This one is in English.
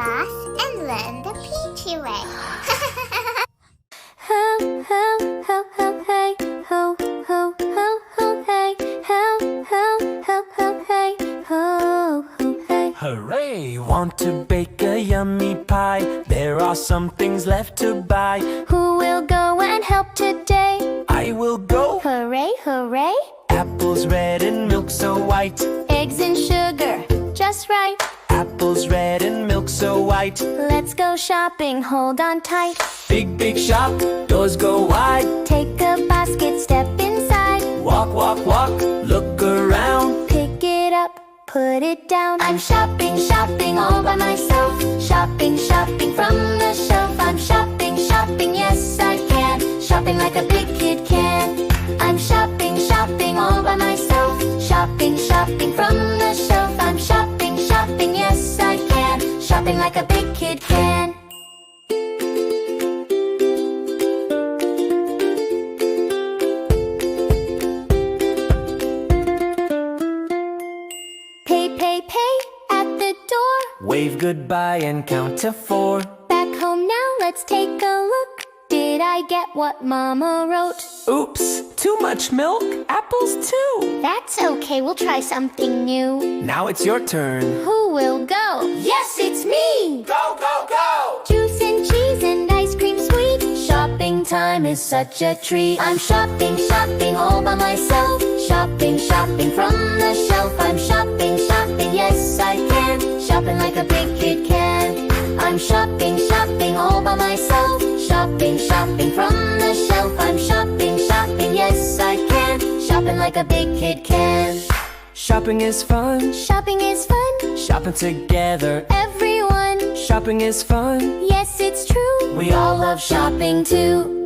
class and learn the Peachy way. Ho, ho, ho, ho, hey, ho, ho, ho, ho, hey, ho, ho, ho, ho, hey, ho, ho, hey. Hooray! Want to bake a yummy pie? There are some things left to buy. Who will go and help today? I will go. Hooray, hooray! Apples red and milk so white. Eggs and sugar, just right. Apples red and milk so white. Let's go shopping, hold on tight. Big, big shop, doors go wide. Take a basket, step inside. Walk, walk, walk, look around. Pick it up, put it down. I'm shopping, shopping all by myself. Shopping, shopping from the shelf. I'm shopping, shopping, yes I can. Shopping like a big kid can. I'm shopping, shopping all by myself. Shopping, shopping from the shelf. I'm shopping, shopping, yes I can. Shopping like a big kid can. Pay, pay, pay at the door. Wave goodbye and count to 4. Back home now, let's take a look. Did I get what Mama wrote? Oops, too much milk, apples too. That's okay, we'll try something new. Now it's your turn. Who will go? Yes, it's me! Go, go, go! Juice and cheese and ice cream sweet. Shopping time is such a treat. I'm shopping, shopping all by myself. Shopping, shopping from the shelf. I'm shopping, shopping, yes I can. Shopping like a big kid can. I'm shopping, shopping all by myself. Shopping, shopping from the shelf. I'm shopping, shopping, yes I can. Shopping like a big kid can. Shopping is fun. Shopping is fun. Shopping together. Everyone. Shopping is fun. Yes, it's true. We all love shopping too.